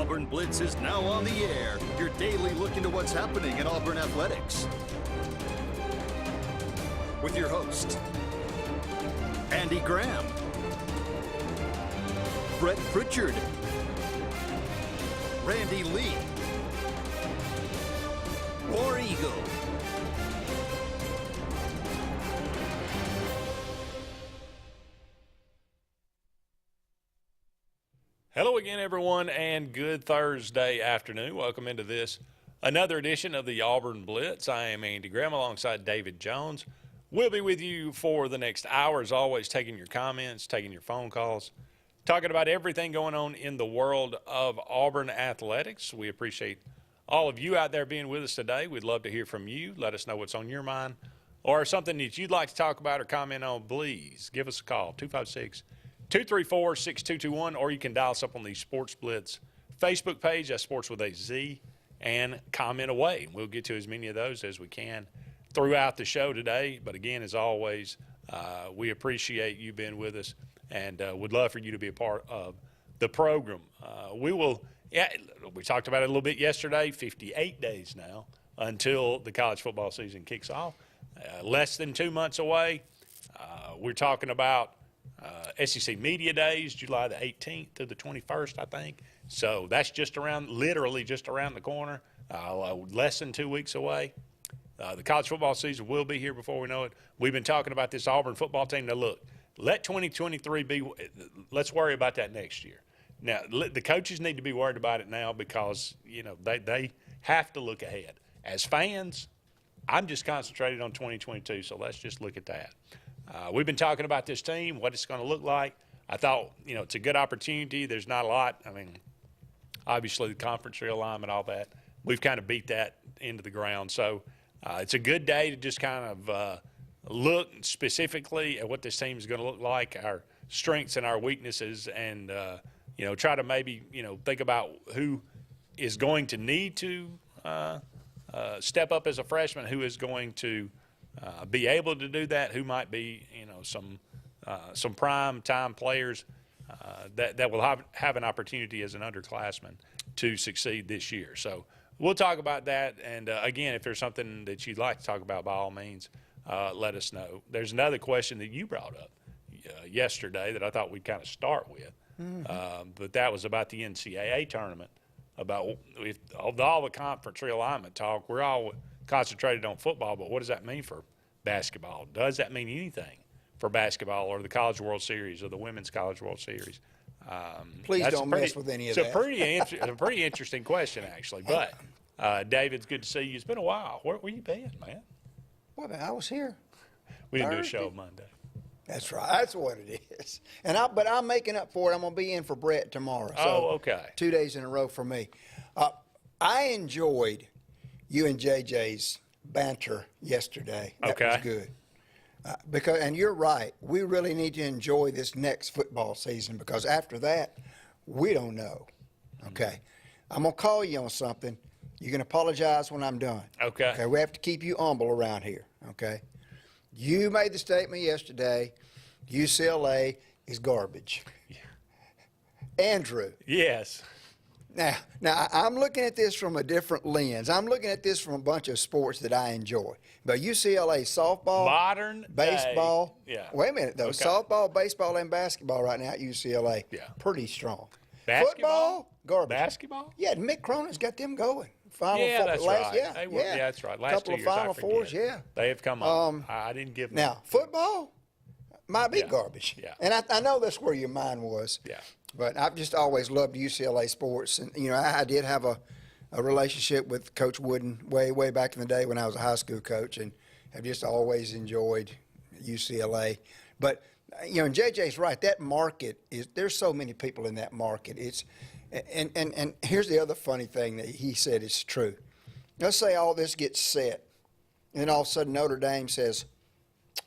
Auburn Blitz is now on the air, your daily look into what's happening in Auburn athletics. With your host, Andy Graham, Brett Pritchard, Randy Lee, War Eagle. Hello again, everyone, and good Thursday afternoon. Welcome into this, another edition of the Auburn Blitz. I am Andy Graham alongside David Jones. We'll be with you for the next hour, as always, taking your comments, taking your phone calls, talking about everything going on in the world of Auburn athletics. We appreciate all of you out there being with us today. We'd love to hear from you. Let us know what's on your mind or something that you'd like to talk about or comment on. Please give us a call, 256-234-6221, or you can dial us up on the Sports Blitz Facebook page. That's Sports with a Z, and comment away. We'll get to as many of those as we can throughout the show today. But again, as always, we appreciate you being with us, and would love for you to be a part of the program. We talked about it a little bit yesterday, 58 days now until the college football season kicks off. Less than 2 months away. We're talking about SEC Media Days, July the 18th to the 21st, I think. So that's literally just around the corner, less than 2 weeks away. The college football season will be here before we know it. We've been talking about this Auburn football team. Now, look, let 2023 be – let's worry about that next year. Now, the coaches need to be worried about it now because, you know, they have to look ahead. As fans, I'm just concentrated on 2022, so let's just look at that. We've been talking about this team, what it's going to look like. I thought, you know, it's a good opportunity. There's not a lot. I mean, obviously the conference realignment, all that. We've kind of beat that into the ground. So it's a good day to just kind of look specifically at what this team is going to look like, our strengths and our weaknesses, and, you know, try to maybe, you know, think about who is going to need to step up as a freshman, who is going to be able to do that, who might be, you know, some prime time players that will have an opportunity as an underclassman to succeed this year. So we'll talk about that. And, again, if there's something that you'd like to talk about, by all means, let us know. There's another question that you brought up yesterday that I thought we'd kind of start with, but that was about the NCAA tournament, about all the conference realignment talk. We're all concentrated on football, but what does that mean for basketball? Does that mean anything for basketball or the College World Series or the Women's College World Series? Please don't mess with any of that. It's a pretty interesting question, actually. But, David, it's good to see you. It's been a while. Where you been, man? Well, I was here. We didn't do a show Monday. That's right. That's what it is. But I'm making up for it. I'm going to be in for Brett tomorrow. So okay. 2 days in a row for me. I enjoyed you and JJ's banter yesterday. That was good. And you're right. We really need to enjoy this next football season because after that, we don't know. Okay. I'm going to call you on something. You can apologize when I'm done. Okay. We have to keep you humble around here. Okay. You made the statement yesterday, UCLA is garbage. Andrew. Yes. Now, I'm looking at this from a different lens. I'm looking at this from a bunch of sports that I enjoy. But UCLA softball, modern baseball. Day. Yeah. Wait a minute, though. Okay. Softball, baseball, and basketball right now at UCLA. Yeah. Pretty strong. Basketball? Football, garbage. Basketball? Yeah, Mick Cronin's got them going. That's right. Yeah, that's right. Last couple 2 of years, Final Fours, yeah. They have come on. I didn't give them. Now, football might be garbage. Yeah. And I know that's where your mind was. Yeah. But I've just always loved UCLA sports. And, you know, I did have a relationship with Coach Wooden way back in the day when I was a high school coach, and have just always enjoyed UCLA. But, you know, and JJ's right. That market there's so many people in that market. And here's the other funny thing that he said is true. Let's say all this gets set, and then all of a sudden Notre Dame says,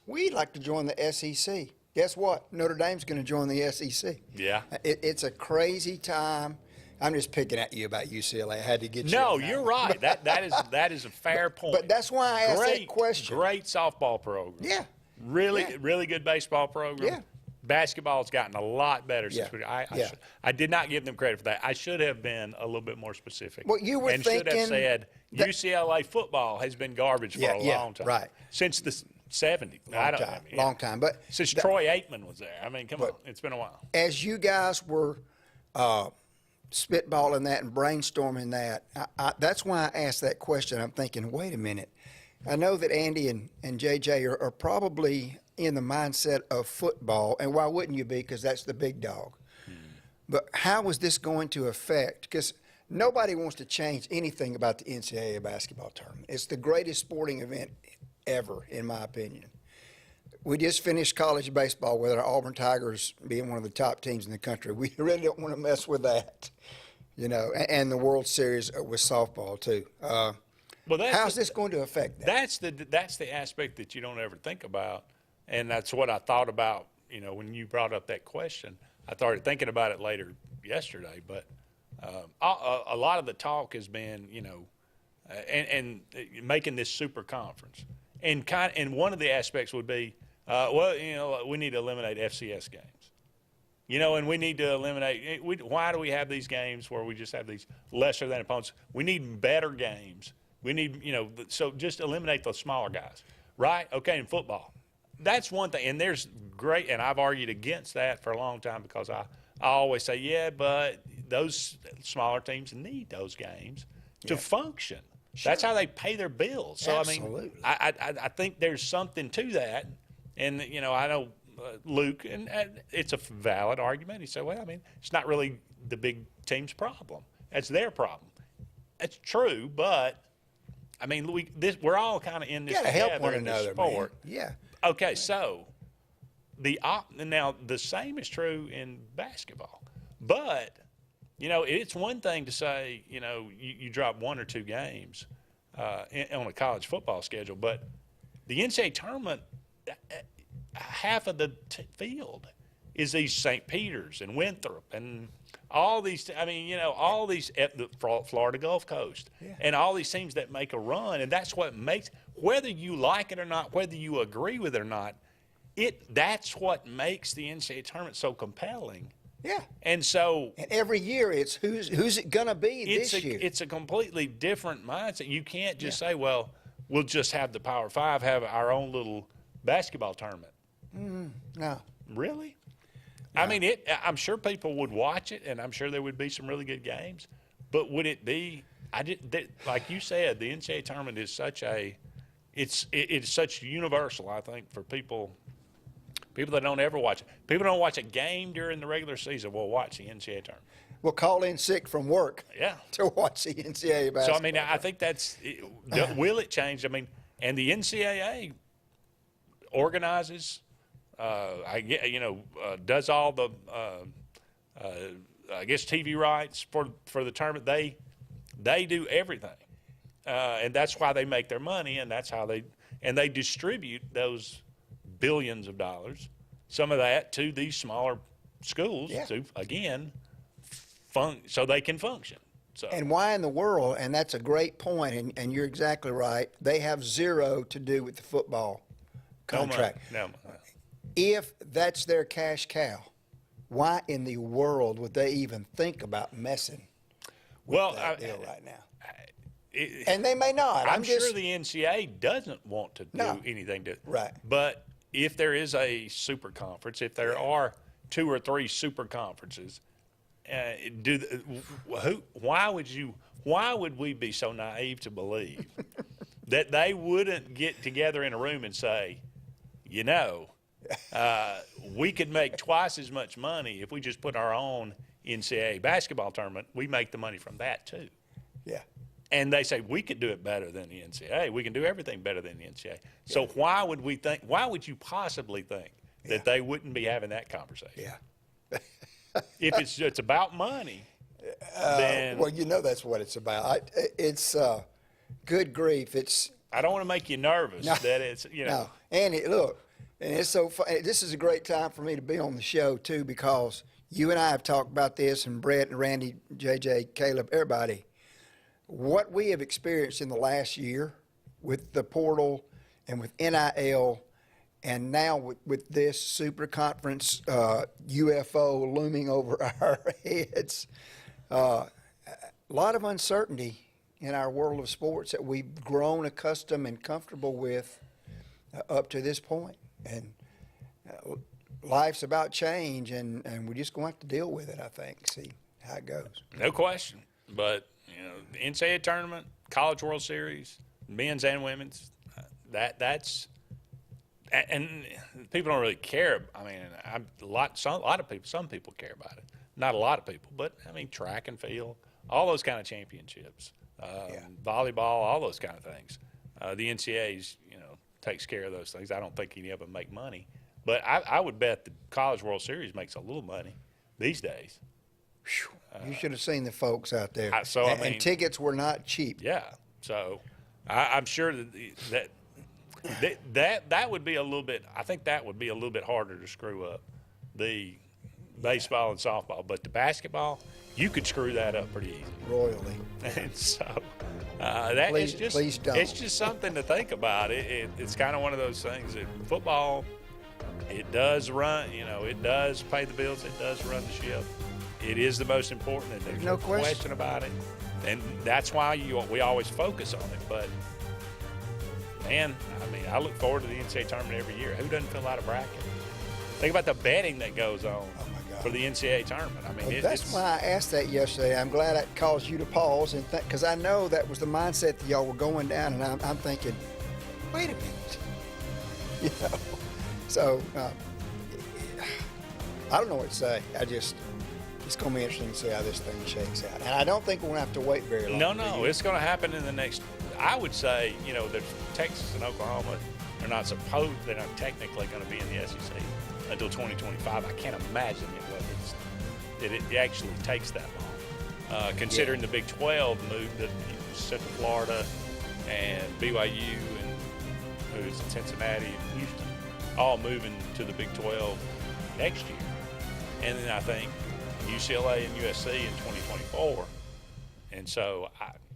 we'd like to join the SEC. Guess what? Notre Dame's going to join the SEC. Yeah. It's a crazy time. I'm just picking at you about UCLA. I had to get you. No, you're right. That is a fair point. But that's why I asked that question. Great softball program. Yeah. Really good baseball program. Yeah. basketball's gotten a lot better since Yeah. I did not give them credit for that. I should have been a little bit more specific. Well, you were and should have thinking said UCLA football has been garbage for a long time. Right. Since the 70s. Long time. But since Troy Aikman was there. I mean, come on. It's been a while. as you guys were spitballing that and brainstorming that, that's why I asked that question. I'm thinking, wait a minute. I know that Andy and JJ are probably in the mindset of football, and why wouldn't you be? Because that's the big dog. But how is this going to affect? Because nobody wants to change anything about the NCAA basketball tournament. It's the greatest sporting event ever, in my opinion. We just finished college baseball with our Auburn Tigers being one of the top teams in the country. We really don't want to mess with that, and the World Series with softball too. How's this going to affect that? That's the aspect that you don't ever think about, and that's what I thought about. When you brought up that question, I started thinking about it later yesterday. But a lot of the talk has been, and making this super conference, and one of the aspects would be, we need to eliminate FCS games. And we need to eliminate. Why do we have these games where we just have these lesser than opponents? We need better games. We need, so just eliminate those smaller guys, right? Okay, in football, that's one thing. And there's great, and I've argued against that for a long time because I always say, yeah, but those smaller teams need those games to function. Sure. That's how they pay their bills. So, Absolutely. I think there's something to that. And, I know Luke, and it's a valid argument. He said, well, it's not really the big team's problem. It's their problem. It's true, but, we're all kind of in this together help one in this another, sport. Man. Yeah. Okay, so now the same is true in basketball. But, it's one thing to say, you drop one or two games on a college football schedule, but the NCAA tournament, half of the field is these St. Peter's and Winthrop and all these, all these at the Florida Gulf Coast and all these teams that make a run. And that's what makes, whether you like it or not, whether you agree with it or not, that's what makes the NCAA tournament so compelling. Yeah. And so. And every year it's who's it going to be this year? It's a completely different mindset. You can't just say, well, we'll just have the Power Five have our own little basketball tournament. No. Really? No. I'm sure people would watch it, and I'm sure there would be some really good games. But would it be? Like you said, the NCAA tournament is it's such universal. I think for people that don't ever watch it. People don't watch a game during the regular season will watch the NCAA tournament. Will call in sick from work. Yeah. To watch the NCAA basketball. So I think will it change? And the NCAA organizes. Does all the TV rights for the tournament. They do everything, and that's why they make their money, and that's how they distribute those billions of dollars, some of that to these smaller schools to again so they can function. So. And why in the world? And that's a great point, and you're exactly right. They have zero to do with the football contract. No. If that's their cash cow, why in the world would they even think about messing with that deal right now? And they may not. I'm sure the NCAA doesn't want to do anything to. Right. But if there is a super conference, if there are 2 or 3 super conferences, why would we be so naive to believe that they wouldn't get together in a room and say, we could make twice as much money if we just put our own NCAA basketball tournament. We make the money from that too. Yeah. And they say we could do it better than the NCAA. We can do everything better than the NCAA. So why would you possibly think that they wouldn't be having that conversation? Yeah. If it's about money, then well, that's what it's about. It's good grief. I don't want to make you nervous that it's No, Andy, look. And it's so fun. This is a great time for me to be on the show, too, because you and I have talked about this, and Brett and Randy, JJ, Caleb, everybody. What we have experienced in the last year with the portal and with NIL And now with this super conference UFO looming over our heads, a lot of uncertainty in our world of sports that we've grown accustomed and comfortable with up to this point. And life's about change, and we're just going to have to deal with it, I think, see how it goes. No question. But, the NCAA tournament, College World Series, men's and women's, that's – and people don't really care. I mean, some people care about it. Not a lot of people, but, track and field, all those kind of championships, volleyball, all those kind of things. The NCAA's, takes care of those things. I don't think any of them make money. But I would bet the College World Series makes a little money these days. You should have seen the folks out there. And tickets were not cheap. Yeah. So I'm sure that would be a little bit – I think that would be a little bit harder to screw up, the baseball and softball. But the basketball, you could screw that up pretty easy. Royally. And so please don't. It's just something to think about. It's kind of one of those things that football, it does run, it does pay the bills. It does run the ship. It is the most important, and there's no question about it. And that's why we always focus on it. But, man, I look forward to the NCAA tournament every year. Who doesn't fill out a bracket? Think about the betting that goes on for the NCAA tournament. That's why I asked that yesterday. I'm glad it caused you to pause, and because I know that was the mindset that y'all were going down, and I'm thinking, wait a minute. So I don't know what to say. It's going to be interesting to see how this thing shakes out. And I don't think we're going to have to wait very long. No, it's going to happen in the next, I would say, there's Texas and Oklahoma, they're not technically going to be in the SEC until 2025. I can't imagine it actually takes that long. Considering the Big 12 moved to Central Florida and BYU and who's in Cincinnati and Houston, all moving to the Big 12 next year. And then I think UCLA and USC in 2024. And so,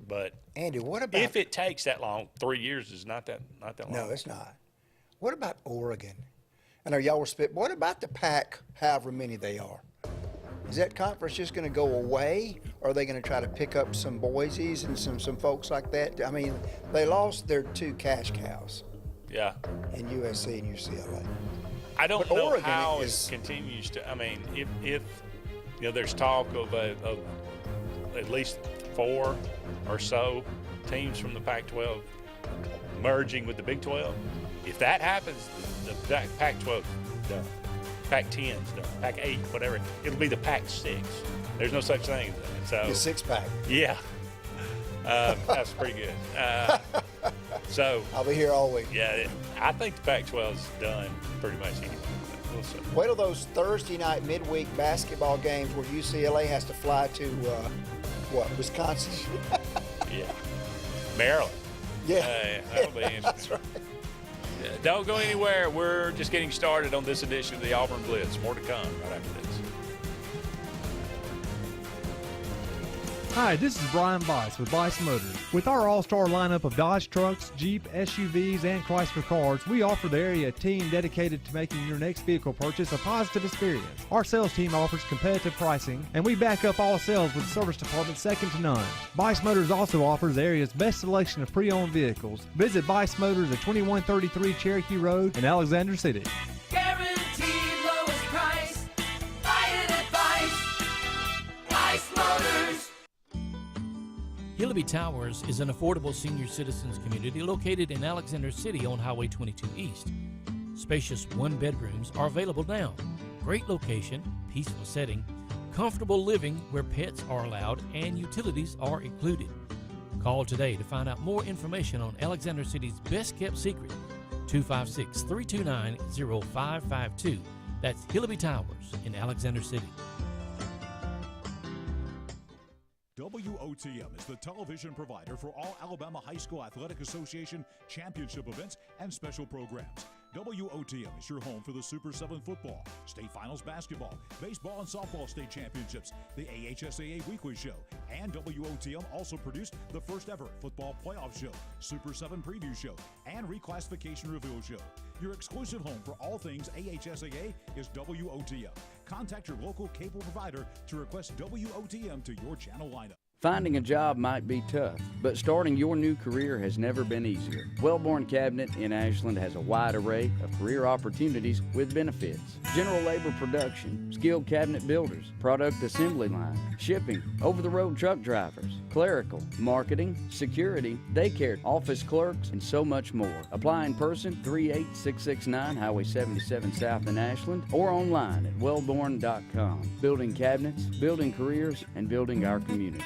but Andy, what about if it takes that long? 3 years is not that long. No, it's not. What about Oregon? I know y'all were spit. What about the Pac, however many they are? Is that conference just going to go away, or are they going to try to pick up some Boise's and some folks like that? They lost their two cash cows. Yeah. In USC and UCLA. I don't know Oregon how it continues to. If there's talk of at least 4 or so teams from the Pac-12 merging with the Big 12. If that happens, the Pac-12 is done. Pac-10's done. Pac-8, whatever. It'll be the Pac-6. There's no such thing as that. So, the six-pack. Yeah. That's pretty good. So I'll be here all week. Yeah, I think the Pac-12's done pretty much anyway. We'll see. Wait till those Thursday night midweek basketball games where UCLA has to fly to Wisconsin? Yeah, Maryland. Yeah, that'll be interesting. That's right. Yeah, don't go anywhere. We're just getting started on this edition of the Auburn Blitz. More to come right after this. Hi, this is Brian Bice with Bice Motors. With our all-star lineup of Dodge trucks, Jeep, SUVs, and Chrysler cars, we offer the area a team dedicated to making your next vehicle purchase a positive experience. Our sales team offers competitive pricing, and we back up all sales with a service department second to none. Bice Motors also offers the area's best selection of pre-owned vehicles. Visit Bice Motors at 2133 Cherokee Road in Alexander City. Guaranteed lowest price. Buy it at Bice Motors. Hillaby Towers is an affordable senior citizens community located in Alexander City on Highway 22 East. Spacious one-bedrooms are available now. Great location, peaceful setting, comfortable living where pets are allowed and utilities are included. Call today to find out more information on Alexander City's best-kept secret, 256-329-0552. That's Hillaby Towers in Alexander City. WOTM is the television provider for all Alabama High School Athletic Association championship events and special programs. WOTM is your home for the Super 7 football, state finals basketball, baseball and softball state championships, the AHSAA weekly show, and WOTM also produced the first ever football playoff show, Super 7 preview show, and reclassification reveal show. Your exclusive home for all things AHSAA is WOTM. Contact your local cable provider to request WOTM to your channel lineup. Finding a job might be tough, but starting your new career has never been easier. Wellborn Cabinet in Ashland has a wide array of career opportunities with benefits. General labor production, skilled cabinet builders, product assembly line, shipping, over-the-road truck drivers, clerical, marketing, security, daycare, office clerks, and so much more. Apply in person, 38669 Highway 77 South in Ashland, or online at wellborn.com. Building cabinets, building careers, and building our community.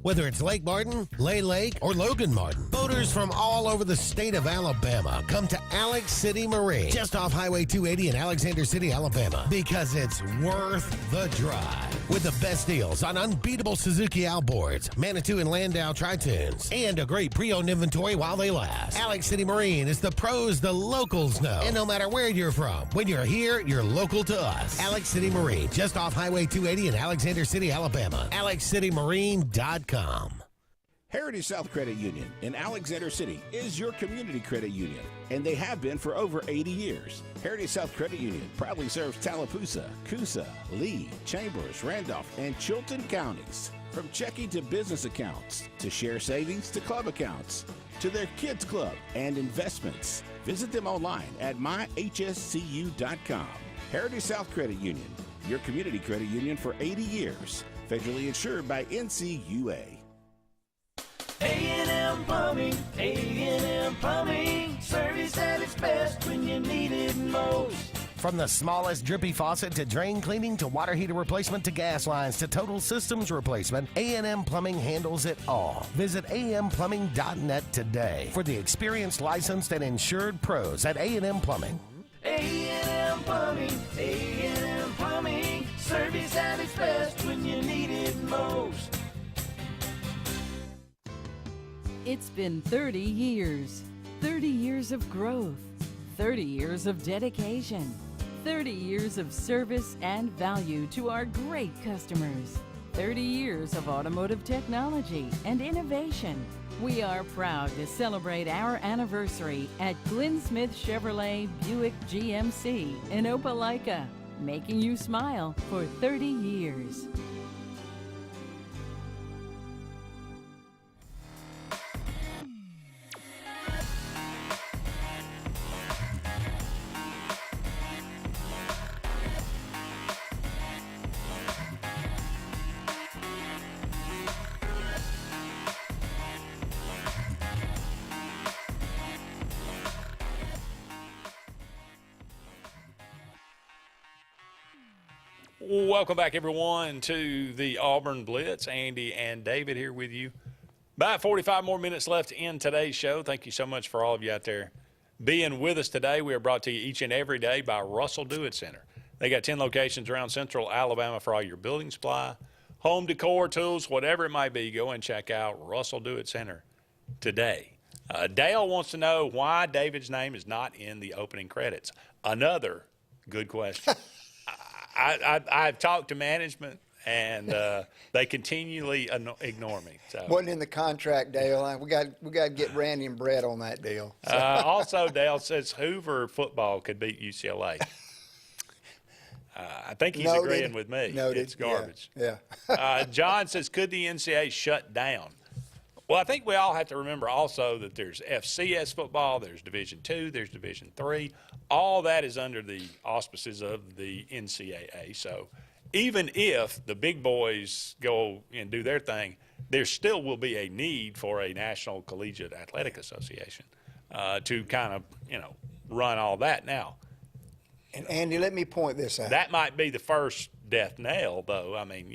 Whether it's Lake Martin, Lay Lake, or Logan Martin, boaters from all over the state of Alabama come to Alex City Marine, just off Highway 280 in Alexander City, Alabama, because it's worth the drive. With the best deals on unbeatable Suzuki outboards, Manitou and Landau Tritoons, and a great pre-owned inventory while they last. Alex City Marine is the pros the locals know. And no matter where you're from, when you're here, you're local to us. Alex City Marine, just off Highway 280 in Alexander City, Alabama. AlexCityMarine.com. Heritage South Credit Union in Alexander City is your community credit union, and they have been for over 80 years. Heritage South Credit Union proudly serves Tallapoosa, Coosa, Lee, Chambers, Randolph, and Chilton counties. From checking to business accounts, to share savings to club accounts, to their kids club and investments. Visit them online at myhscu.com. Heritage South Credit Union, your community credit union for 80 years. Federally insured by NCUA. A&M Plumbing, A&M Plumbing, service at its best when you need it most. From the smallest drippy faucet to drain cleaning to water heater replacement to gas lines to total systems replacement, A&M Plumbing handles it all. Visit amplumbing.net today for the experienced, licensed, and insured pros at A&M Plumbing. A&M Plumbing, A&M Plumbing, service at its best when you need it most. It's been 30 years. 30 years of growth. 30 years of dedication. 30 years of service and value to our great customers. 30 years of automotive technology and innovation. We are proud to celebrate our anniversary at Glenn Smith Chevrolet Buick GMC in Opelika, making you smile for 30 years. Welcome back, everyone, to the Auburn Blitz. Andy and David here with you. About 45 more minutes left in today's show. Thank you so much for all of you out there being with us today. We are brought to you each and every day by Russell Do-It Center. They got 10 locations around central Alabama for all your building supply, home decor, tools, whatever it might be. Go and check out Russell Do-It Center today. Dale wants to know why David's name is not in the opening credits. Another good question. I've talked to management, and they continually ignore me. So. Wasn't in the contract, Dale. We got to get Randy and Brett on that deal. So. Also, Dale says Hoover football could beat UCLA. I think he's agreeing with me. Noted. It's garbage. Yeah. John says, could the NCAA shut down? Well, I think we all have to remember also that there's FCS football, there's Division II, there's Division III. All that is under the auspices of the NCAA. So even if the big boys go and do their thing, there still will be a need for a National Collegiate Athletic Association to kind of, run all that. Now, and Andy, let me point this out. That might be the first death knell, though. I mean,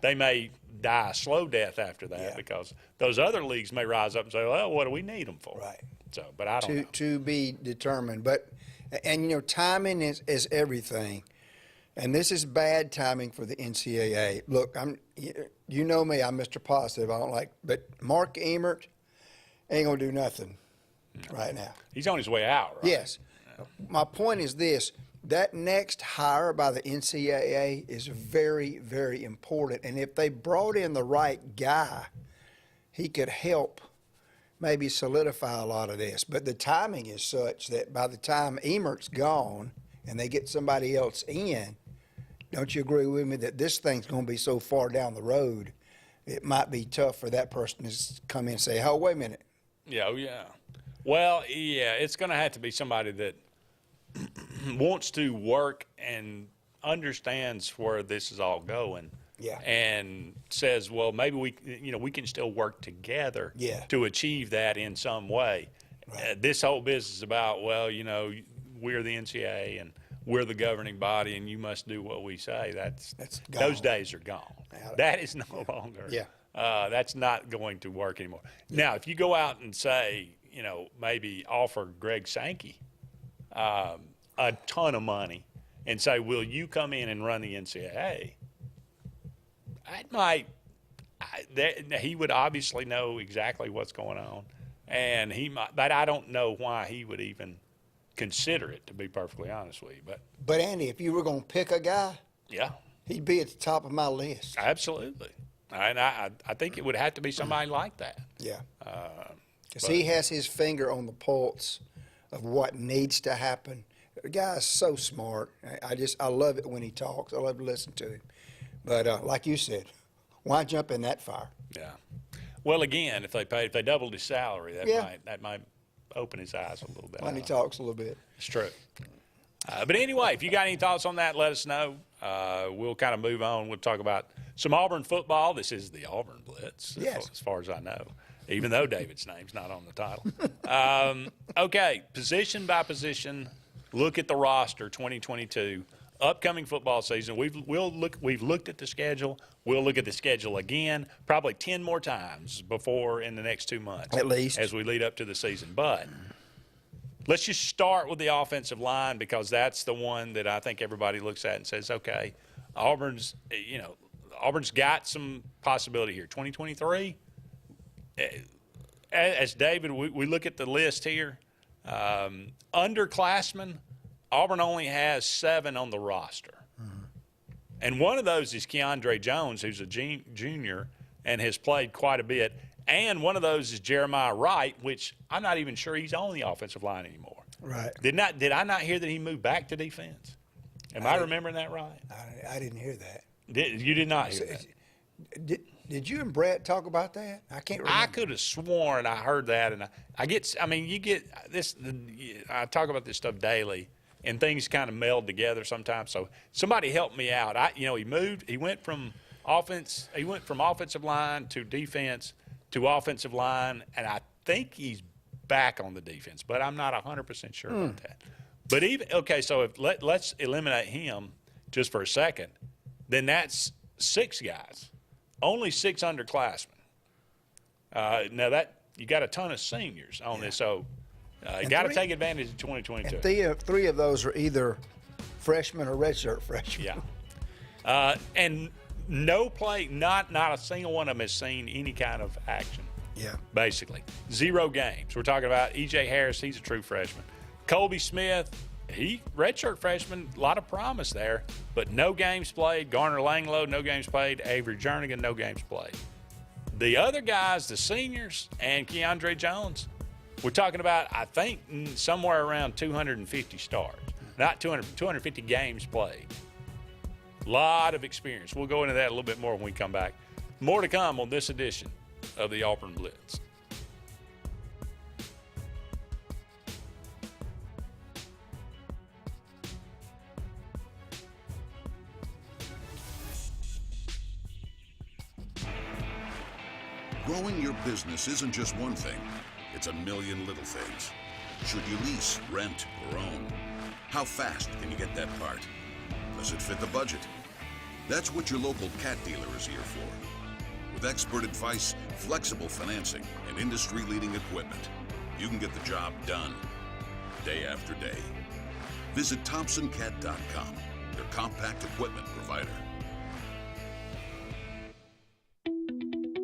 they may die a slow death after that because those other leagues may rise up and say, well, what do we need them for? Right. So, but I don't know. To be determined. But, timing is everything. And this is bad timing for the NCAA. Look, you know me, I'm Mr. Positive. I don't like, but Mark Emmert ain't going to do nothing right now. He's on his way out, right? Yes. My point is this. That next hire by the NCAA is very, very important. And if they brought in the right guy, he could help maybe solidify a lot of this. But the timing is such that by the time Emert's gone and they get somebody else in, don't you agree with me that this thing's going to be so far down the road, it might be tough for that person to come in and say, oh, wait a minute. Yeah, oh, yeah. Well, yeah, it's going to have to be somebody that wants to work and understands where this is all going. Yeah. And says, well, maybe we can still work together to achieve that in some way. Right. This whole business is about, well, we're the NCAA and we're the governing body and you must do what we say. That's those days are gone. That is no longer. Yeah. That's not going to work anymore. Now, if you go out and say, maybe offer Greg Sankey a ton of money and say, will you come in and run the NCAA? He would obviously know exactly what's going on, and he might, but I don't know why he would even consider it, to be perfectly honest with you. But Andy, if you were going to pick a guy, yeah, he'd be at the top of my list. Absolutely, and I think it would have to be somebody like that. Yeah, because he has his finger on the pulse of what needs to happen. The guy's so smart. I love it when he talks. I love to listen to him. But like you said, why jump in that fire? Yeah. Well, again, if they doubled his salary, that might open his eyes a little bit. When he talks a little bit. It's true. But anyway, if you got any thoughts on that, let us know. We'll kind of move on. We'll talk about some Auburn football. This is the Auburn Blitz, as far as I know, even though David's name's not on the title. Okay, position by position, look at the roster 2022. Upcoming football season, we've looked at the schedule. We'll look at the schedule again, probably 10 more times in the next 2 months. At least. As we lead up to the season. But let's just start with the offensive line because that's the one that I think everybody looks at and says, okay, Auburn's got some possibility here. 2023, as David, we look at the list here, underclassmen, Auburn only has 7 on the roster. Mm-hmm. And one of those is Keandre Jones, who's a junior and has played quite a bit. And one of those is Jeremiah Wright, which I'm not even sure he's on the offensive line anymore. Right. Did I not hear that he moved back to defense? Am I remembering that right? I didn't hear that. You did not hear that? Did you and Brett talk about that? I can't remember. I could have sworn I heard that. And you get this, I talk about this stuff daily. And things kind of meld together sometimes. So somebody help me out. He went from offensive line to defense to offensive line, and I think he's back on the defense, but I'm not 100% sure about that. But so let's eliminate him just for a second. Then that's 6 guys, only 6 underclassmen. Now that you got a ton of seniors on this, so. You got to take advantage of 2022. And 3 of those are either freshmen or redshirt freshmen. Yeah. And no play, not a single one of them has seen any kind of action. Yeah. Basically. 0 games. We're talking about E.J. Harris, he's a true freshman. Colby Smith, he redshirt freshman, a lot of promise there, but no games played. Garner Langlow, no games played. Avery Jernigan, no games played. The other guys, the seniors, and Keandre Jones, we're talking about, I think, somewhere around 250 starts. Not 250 games played. A lot of experience. We'll go into that a little bit more when we come back. More to come on this edition of the Auburn Blitz. Growing your business isn't just one thing. It's a million little things. Should you lease, rent, or own? How fast can you get that part? Does it fit the budget? That's what your local cat dealer is here for. With expert advice, flexible financing, and industry-leading equipment, you can get the job done, day after day. Visit ThompsonCat.com, your compact equipment provider.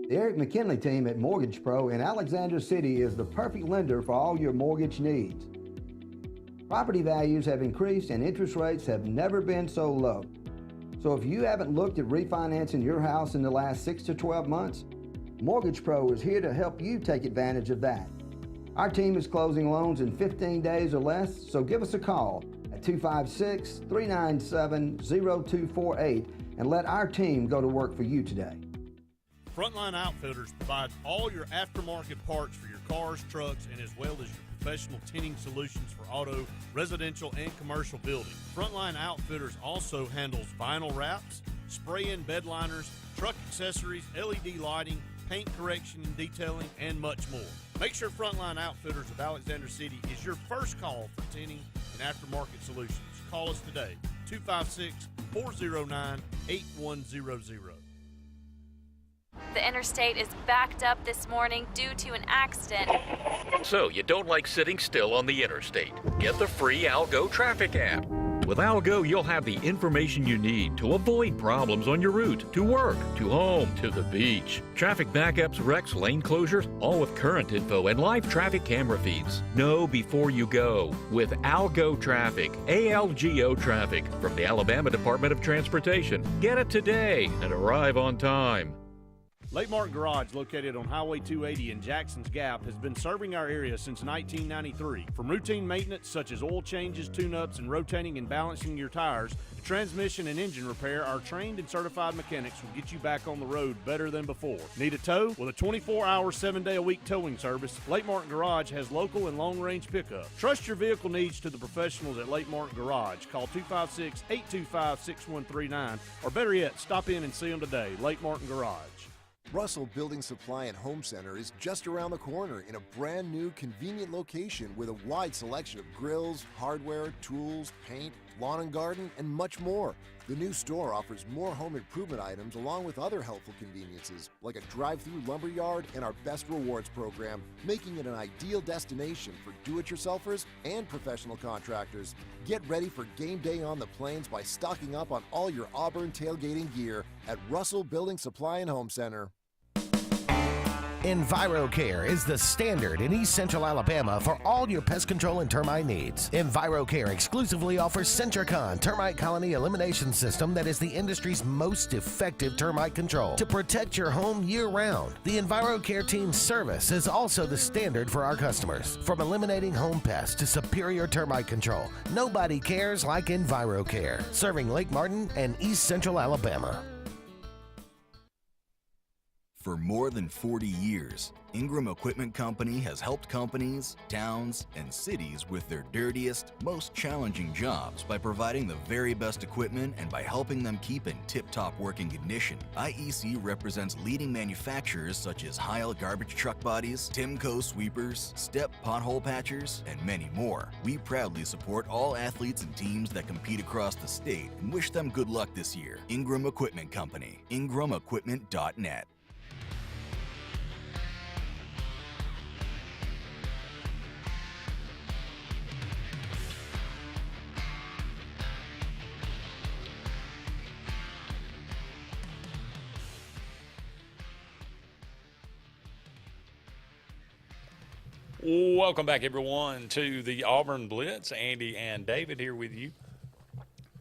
The Eric McKinley team at Mortgage Pro in Alexander City is the perfect lender for all your mortgage needs. Property values have increased and interest rates have never been so low. So if you haven't looked at refinancing your house in the last 6 to 12 months, Mortgage Pro is here to help you take advantage of that. Our team is closing loans in 15 days or less, so give us a call at 256-397-0248 and let our team go to work for you today. Frontline Outfitters provides all your aftermarket parts for your cars, trucks, and as well as your professional tinting solutions for auto, residential, and commercial buildings. Frontline Outfitters also handles vinyl wraps, spray-in bed liners, truck accessories, LED lighting, paint correction and detailing, and much more. Make sure Frontline Outfitters of Alexander City is your first call for tinting and aftermarket solutions. Call us today, 256-409-8100. The interstate is backed up this morning due to an accident. So you don't like sitting still on the interstate? Get the free Algo traffic app. With Algo, you'll have the information you need to avoid problems on your route to work, to home, to the beach. Traffic backups, wrecks, lane closures, all with current info and live traffic camera feeds. Know before you go with Algo Traffic, ALGO Traffic from the Alabama Department of Transportation. Get it today and arrive on time. Lake Martin Garage, located on Highway 280 in Jackson's Gap, has been serving our area since 1993. From routine maintenance such as oil changes, tune-ups, and rotating and balancing your tires, to transmission and engine repair, our trained and certified mechanics will get you back on the road better than before. Need a tow? With a 24-hour, 7-day-a-week towing service, Lake Martin Garage has local and long-range pickup. Trust your vehicle needs to the professionals at Lake Martin Garage. Call 256-825-6139, or better yet, stop in and see them today. Lake Martin Garage. Russell Building Supply and Home Center is just around the corner in a brand new, convenient location with a wide selection of grills, hardware, tools, paint, lawn and garden, and much more. The new store offers more home improvement items along with other helpful conveniences like a drive-through lumberyard and our Best Rewards program, making it an ideal destination for do-it-yourselfers and professional contractors. Get ready for game day on the plains by stocking up on all your Auburn tailgating gear at Russell Building Supply and Home Center. EnviroCare is the standard in East Central Alabama for all your pest control and termite needs. EnviroCare exclusively offers Centricon termite colony elimination system that is the industry's most effective termite control to protect your home year-round. The EnviroCare team's service is also the standard for our customers. From eliminating home pests to superior termite control, nobody cares like EnviroCare, serving Lake Martin and East Central Alabama. For more than 40 years, Ingram Equipment Company has helped companies, towns, and cities with their dirtiest, most challenging jobs by providing the very best equipment and by helping them keep in tip-top working condition. IEC represents leading manufacturers such as Heil garbage truck bodies, Timco sweepers, Step pothole patchers, and many more. We proudly support all athletes and teams that compete across the state and wish them good luck this year. Ingram Equipment Company, ingramequipment.net. Welcome back, everyone, to the Auburn Blitz. Andy and David here with you.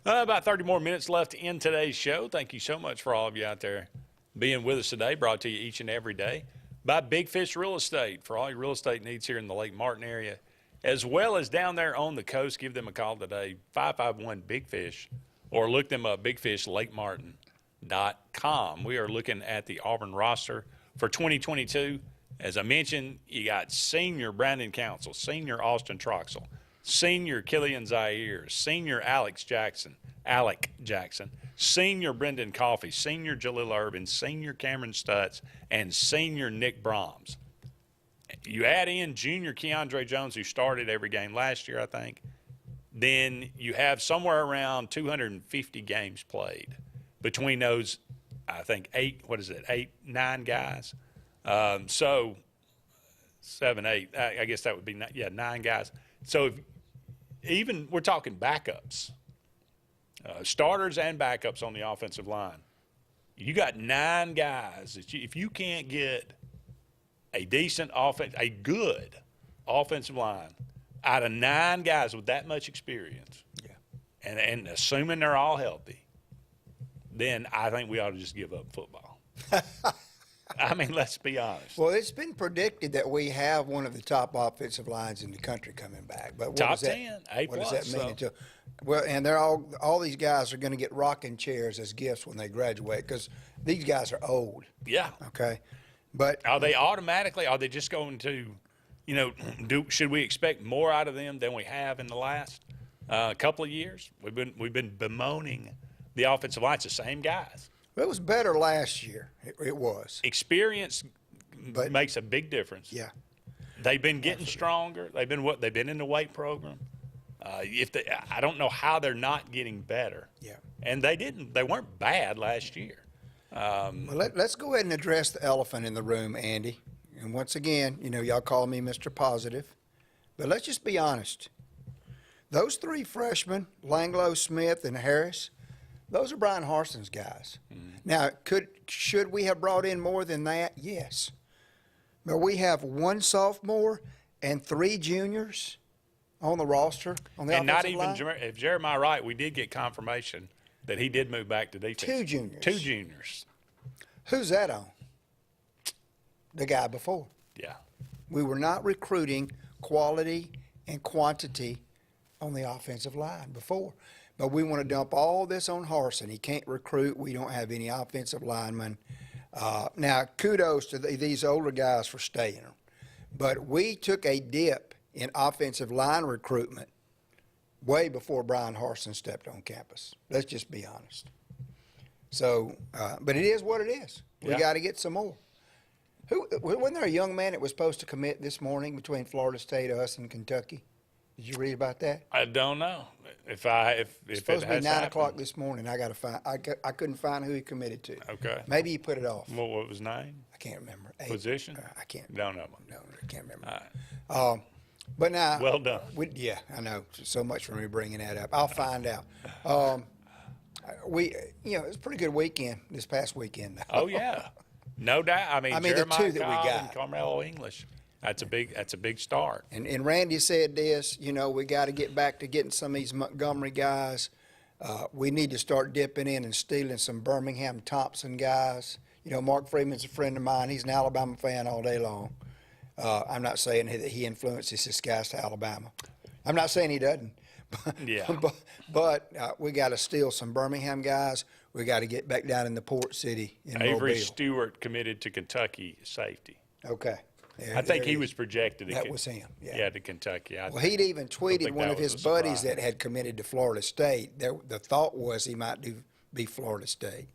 About 30 more minutes left in today's show. Thank you so much for all of you out there being with us today, brought to you each and every day by Big Fish Real Estate. For all your real estate needs here in the Lake Martin area, as well as down there on the coast, give them a call today, 551-BIG-FISH, or look them up, bigfishlakemartin.com. We are looking at the Auburn roster for 2022. As I mentioned, you got senior Brandon Council, senior Austin Troxel, senior Killian Zaire, senior Alec Jackson, senior Brendan Coffey, senior Jalil Urban, senior Cameron Stutz, and senior Nick Brahms. You add in junior Keandre Jones, who started every game last year, I think. Then you have somewhere around 250 games played between those, I think, 9 guys. So 7, 8, I guess that would be, 9 guys. So even we're talking backups, starters and backups on the offensive line. You got 9 guys that if you can't get a decent offense, a good offensive line out of 9 guys with that much experience, and assuming they're all healthy, then I think we ought to just give up football. I mean, let's be honest. Well, it's been predicted that we have one of the top offensive lines in the country coming back. But what Top does that, 10, A+. What does that mean? So. Until, well, and they're all these guys are going to get rocking chairs as gifts when they graduate because these guys are old. Yeah. Okay. But are they automatically? Are they just going to, should we expect more out of them than we have in the last couple of years? We've been bemoaning the offensive line. It's the same guys. Well, it was better last year. It was. Experience makes a big difference. Yeah. They've been getting stronger. They've been in the weight program. I don't know how they're not getting better. Yeah. And they weren't bad last year. Well, let's go ahead and address the elephant in the room, Andy. And once again, y'all call me Mr. Positive, but let's just be honest. Those three freshmen, Langlo, Smith, and Harris, those are Brian Harson's guys. Mm-hmm. Now, should we have brought in more than that? Yes. But we have one sophomore and 3 juniors on the roster on the offensive line. And not even if Jeremiah Wright, we did get confirmation that he did move back to defense. 2 juniors. 2 juniors. Who's that on? The guy before. Yeah. We were not recruiting quality and quantity on the offensive line before. But we want to dump all this on Harson. He can't recruit. We don't have any offensive linemen. Now, kudos to these older guys for staying. But we took a dip in offensive line recruitment way before Brian Harson stepped on campus. Let's just be honest. So, but it is what it is. We got to get some more. Wasn't there a young man that was supposed to commit this morning between Florida State, us, and Kentucky? Did you read about that? I don't know. If it's supposed to be 9 o'clock this morning. I got to find. I couldn't find who he committed to. Okay. Maybe he put it off. What was his name? I can't remember. Position? I can't. Don't know. No, I can't remember. All right. But now. Well done. Yeah, I know. So much for me bringing that up. I'll find out. It's a pretty good weekend this past weekend. Oh yeah, no doubt. I mean Jeremiah the 2 that we got. And Carmelo English. That's a big start. And Randy said this. We got to get back to getting some of these Montgomery guys. We need to start dipping in and stealing some Birmingham Thompson guys. Mark Freeman's a friend of mine. He's an Alabama fan all day long. I'm not saying that he influences his guys to Alabama. I'm not saying he doesn't. But we got to steal some Birmingham guys. We got to get back down in the port city in Avery Mobile. Stewart committed to Kentucky safety. Okay. I think he was projected. That was him. Yeah, to Kentucky. Well, he'd even tweeted one of his buddies that had committed to Florida State. The thought was he might be Florida State.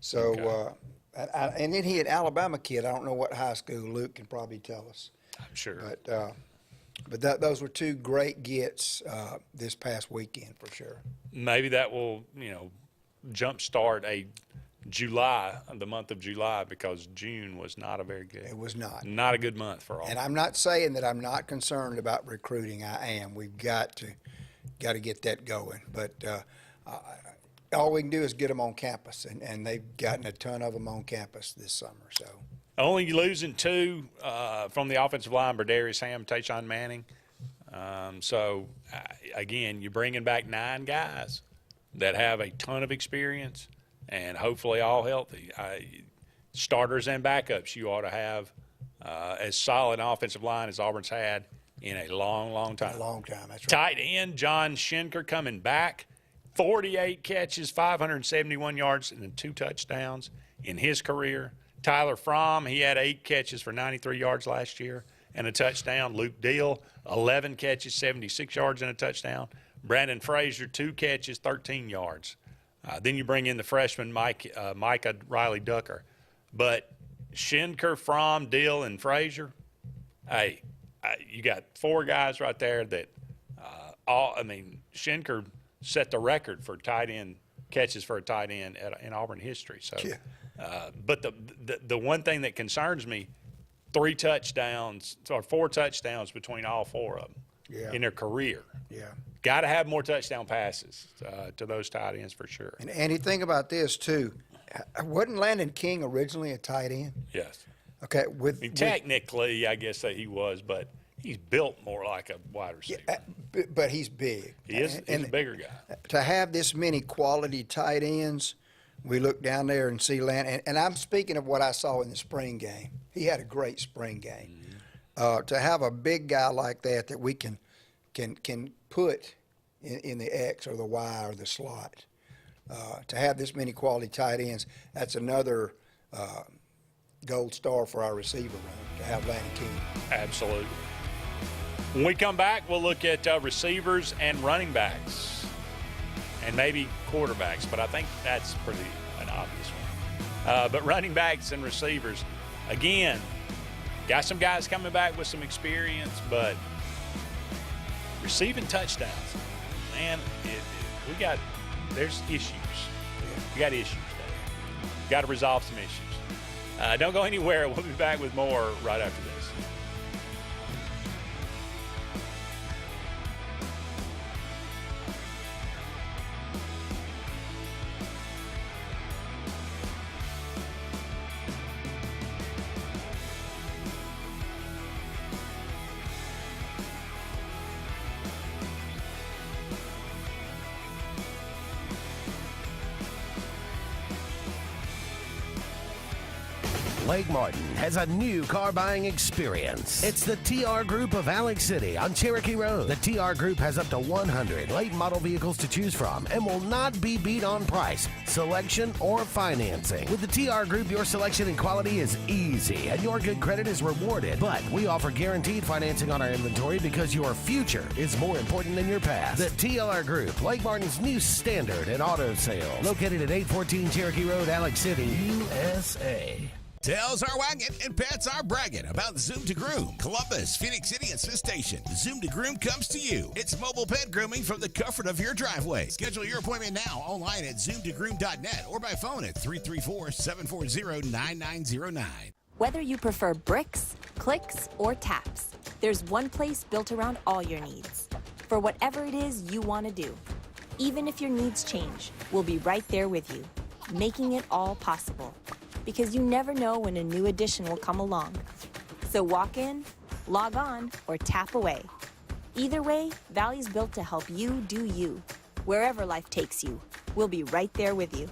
So, and then he had Alabama kid. I don't know what high school. Luke can probably tell us. I'm sure. But those were 2 great gets this past weekend for sure. Maybe that will jumpstart the month of July, because June was not a very good. It was not. Not a good month for all. And I'm not saying that I'm not concerned about recruiting. I am. We've got to get that going. But all we can do is get them on campus, and they've gotten a ton of them on campus this summer. So only losing 2 from the offensive line: Berdarius Ham, Tayshawn Manning. Again, you're bringing back 9 guys that have a ton of experience. And hopefully all healthy. Starters and backups, you ought to have as solid an offensive line as Auburn's had in a long, long time. A long time, that's right. Tight end John Schenker coming back, 48 catches, 571 yards, and 2 touchdowns in his career. Tyler Fromm, he had 8 catches for 93 yards last year and a touchdown. Luke Deal, 11 catches, 76 yards and a touchdown. Brandon Frazier, 2 catches, 13 yards. Then you bring in the freshman Micah Riley Ducker. But Schenker, Fromm, Dill, and Frazier, you got 4 guys right there that Schenker set the record for tight end catches for a tight end in Auburn history. So, but the one thing that concerns me, 4 touchdowns between all 4 of them in their career. Yeah. Got to have more touchdown passes to those tight ends for sure. And Andy, think about this too. Wasn't Landon King originally a tight end? Yes. Okay. Technically, I guess that he was, but he's built more like a wide receiver. But he's big. He's a bigger guy. To have this many quality tight ends, we look down there and see Land, and I'm speaking of what I saw in the spring game. He had a great spring game. To have a big guy like that we can put in the X or the Y or the slot, to have this many quality tight ends, that's another gold star for our receiver room, to have Landon King. Absolutely. When we come back, we'll look at receivers and running backs and maybe quarterbacks, but I think that's pretty an obvious one. But running backs and receivers, again, got some guys coming back with some experience, but receiving touchdowns, man, there's issues. We got issues there. Got to resolve some issues. Don't go anywhere. We'll be back with more right after this. Lake Martin has a new car buying experience. It's the TR Group of Alex City on Cherokee Road. The TR Group has up to 100 late model vehicles to choose from and will not be beat on price, selection, or financing. With the TR Group, your selection and quality is easy and your good credit is rewarded. But we offer guaranteed financing on our inventory because your future is more important than your past. The TR Group, Lake Martin's new standard in auto sales. Located at 814 Cherokee Road, Alex City, USA. Tails are wagging and pets are bragging about Zoom to Groom. Columbus, Phoenix City, and Smith Station. Zoom to Groom comes to you. It's mobile pet grooming from the comfort of your driveway. Schedule your appointment now online at zoomtogroom.net or by phone at 334-740-9909. Whether you prefer bricks, clicks, or taps, there's one place built around all your needs. For whatever it is you want to do. Even if your needs change, we'll be right there with you, making it all possible. Because you never know when a new addition will come along. So walk in, log on, or tap away. Either way, Valley's built to help you do you. Wherever life takes you, we'll be right there with you.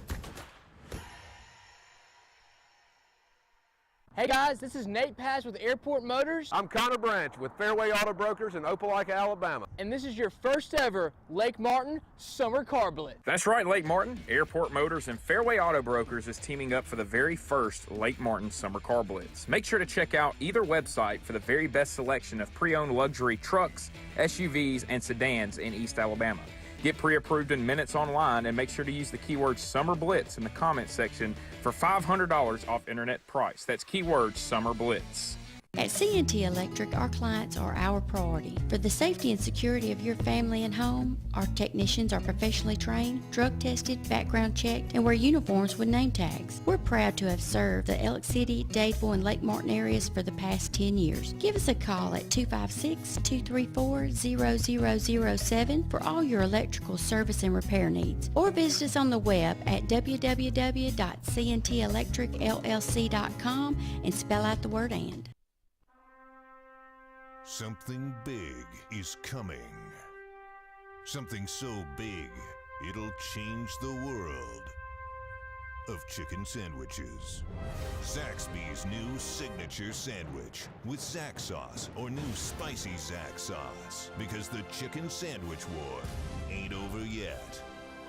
Hey guys, this is Nate Paz with Airport Motors. I'm Connor Branch with Fairway Auto Brokers in Opelika, Alabama. And this is your first ever Lake Martin Summer Car Blitz. That's right, Lake Martin. Airport Motors and Fairway Auto Brokers is teaming up for the very first Lake Martin Summer Car Blitz. Make sure to check out either website for the very best selection of pre-owned luxury trucks, SUVs, and sedans in East Alabama. Get pre-approved in minutes online and make sure to use the keyword Summer Blitz in the comment section for $500 off internet price. That's keyword Summer Blitz. At C&T Electric, our clients are our priority. For the safety and security of your family and home, our technicians are professionally trained, drug tested, background checked, and wear uniforms with name tags. We're proud to have served the Alex City, Dadeville, and Lake Martin areas for the past 10 years. Give us a call at 256-234-0007 for all your electrical service and repair needs, or visit us on the web at www.cntelectricllc.com and spell out the word "and." Something big is coming. Something so big, it'll change the world of chicken sandwiches. Zaxby's new signature sandwich with Zax sauce or new spicy Zax sauce. Because the chicken sandwich war ain't over yet.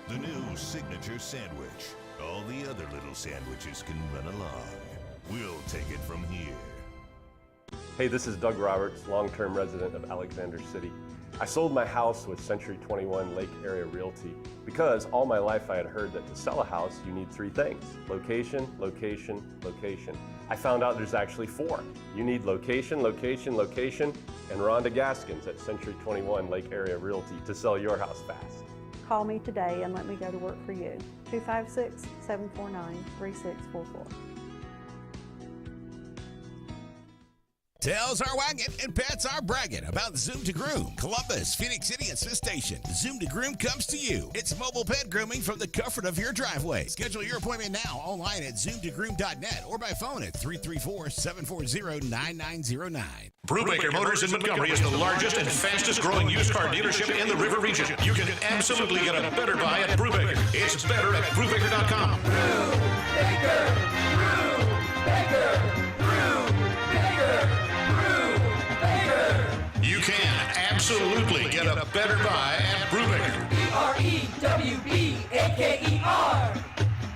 The new signature sandwich. All the other little sandwiches can run along. We'll take it from here. Hey, this is Doug Roberts, long-term resident of Alexander City. I sold my house with Century 21 Lake Area Realty because all my life I had heard that to sell a house you need three things: location, location, location. I found out there's actually four. You need location, location, location, and Rhonda Gaskins at Century 21 Lake Area Realty to sell your house fast. Call me today and let me go to work for you. 256-749-3644. Tails are wagging and pets are bragging about Zoom to Groom. Columbus, Phoenix City, and Smith Station. Zoom to Groom comes to you. It's mobile pet grooming from the comfort of your driveway. Schedule your appointment now online at zoomtogroom.net or by phone at 334-740-9909. Brubaker Motors in Montgomery is the largest and fastest growing used car dealership in the River Region. You can absolutely get a better buy at Brubaker. It's better at Brubaker.com. Brubaker! You can absolutely get a better buy at Brubaker. BREWBAKER.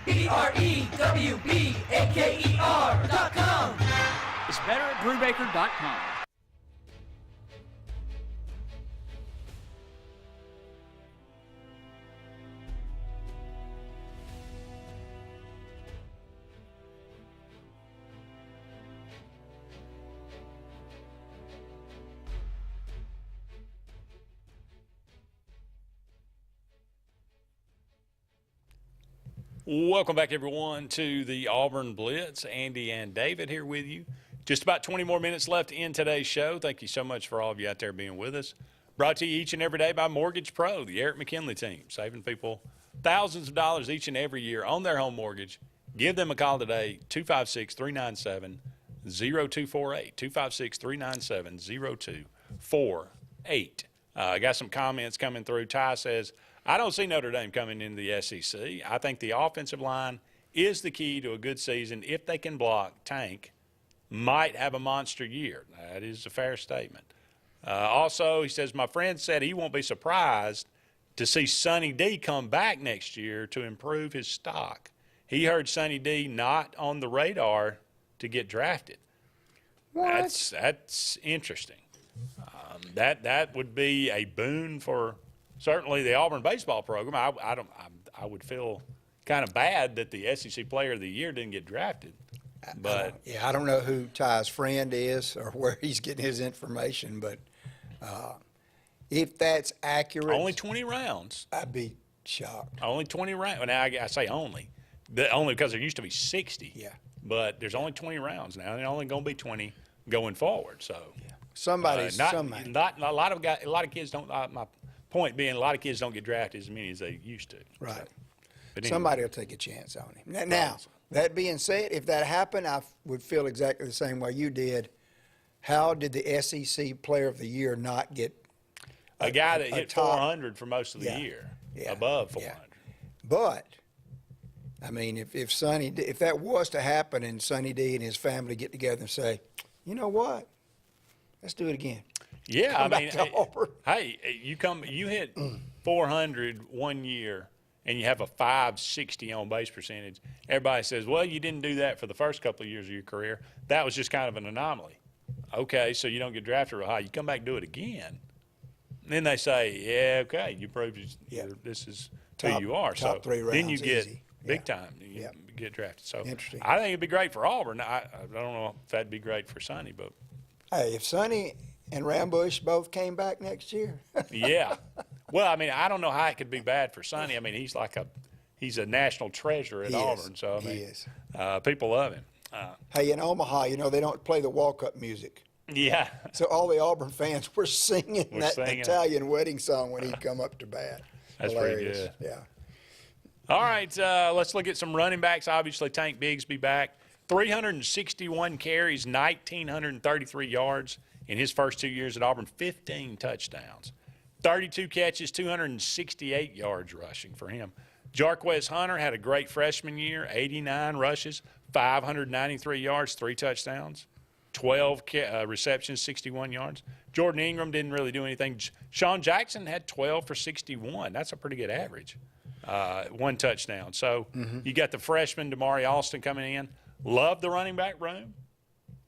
BREWBAKER.com. It's better at Brubaker.com. Welcome back, everyone, to the Auburn Blitz. Andy and David here with you. Just about 20 more minutes left in today's show. Thank you so much for all of you out there being with us. Brought to you each and every day by Mortgage Pro, the Eric McKinley team, saving people thousands of dollars each and every year on their home mortgage. Give them a call today, 256-397-0248, 256-397-0248. I got some comments coming through. Ty says, I don't see Notre Dame coming into the SEC. I think the offensive line is the key to a good season. If they can block, Tank might have a monster year. That is a fair statement. Also, he says, my friend said he won't be surprised to see Sonny D come back next year to improve his stock. He heard Sonny D not on the radar to get drafted. What? That's interesting. That would be a boon for certainly the Auburn baseball program. I would feel kind of bad that the SEC Player of the Year didn't get drafted. But I don't know who Ty's friend is or where he's getting his information, but if that's accurate, only 20 rounds. I'd be shocked. Only 20 rounds. Now I say only because there used to be 60. Yeah. But there's only 20 rounds now. There's only going to be 20 going forward. So somebody. Not a lot of kids don't. My point being, a lot of kids don't get drafted as many as they used to. Right. So, anyway. Somebody will take a chance on him. Now, that being said, if that happened, I would feel exactly the same way you did. How did the SEC Player of the Year not get a guy that hit 400 for most of the year, above 400? Yeah. But I mean, if that was to happen, and Sonny D and his family get together and say, you know what, let's do it again. Yeah, Come back to Auburn. Hey, you hit 400 one year, and you have a 560 on base percentage. Everybody says, well, you didn't do that for the first couple of years of your career. That was just kind of an anomaly. Okay, so you don't get drafted real high. You come back and do it again. And then they say, yeah, okay, you proved this is who you are. Top 3 rounds, then you get easy. big time. You get drafted. So interesting. I think it'd be great for Auburn. I don't know if that'd be great for Sonny, but hey, if Sonny and Rambush both came back next year. Yeah. Well, I mean, I don't know how it could be bad for Sonny. I mean, he's a national treasure at Auburn. So I mean, he is. People love him. Hey, in Omaha, they don't play the walk-up music. Yeah. So all the Auburn fans were singing that singing. Italian wedding song when he'd come up to bat. That's Hilarious. pretty good. Yeah. All right, let's look at some running backs. Obviously, Tank Bigsby back. 361 carries, 1,933 yards in his first 2 years at Auburn, 15 touchdowns. 32 catches, 268 yards rushing for him. Jarquez Hunter had a great freshman year, 89 rushes, 593 yards, 3 touchdowns, 12 receptions, 61 yards. Jordan Ingram didn't really do anything. Sean Jackson had 12 for 61. That's a pretty good average. 1 touchdown. So you got the freshman, Damari Alston, coming in. Love the running back room.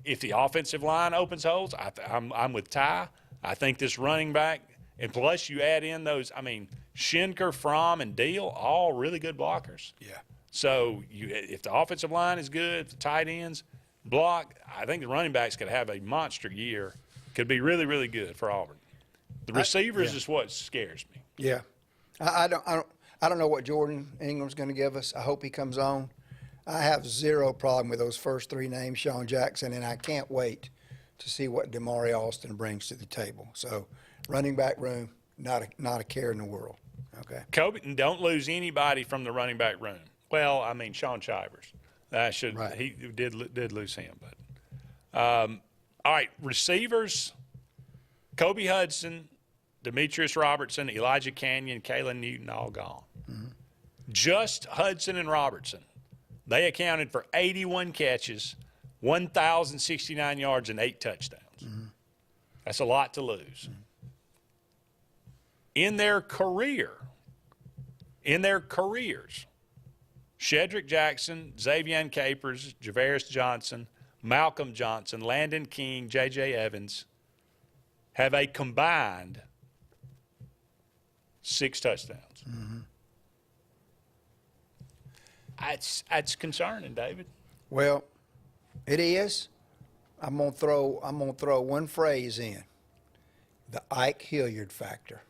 If the offensive line opens holes, I'm with Ty. I think this running back, and plus you add in those, Schenker, Fromm, and Deal, all really good blockers. Yeah. So if the offensive line is good, if the tight ends block, I think the running backs could have a monster year. Could be really, really good for Auburn. The receivers is what scares me. Yeah. I don't know what Jordan Ingram's going to give us. I hope he comes on. I have zero problem with those first 3 names, Sean Jackson, and I can't wait to see what Damari Alston brings to the table. So running back room, not a care in the world. Okay. Covington, don't lose anybody from the running back room. Well, I mean, Sean Chivers. He did lose him. But all right, receivers, Kobe Hudson, Demetrius Robertson, Elijah Canyon, Kalen Newton, all gone. Mm-hmm. Just Hudson and Robertson. They accounted for 81 catches, 1,069 yards, and 8 touchdowns. Mm-hmm. That's a lot to lose. Mm-hmm. In their careers, Shedrick Jackson, Xavier Capers, Javaris Johnson, Malcolm Johnson, Landon King, J.J. Evans have a combined 6 touchdowns. Mm-hmm. That's concerning, David. Well, it is. I'm gonna throw one phrase in: the Ike Hilliard factor.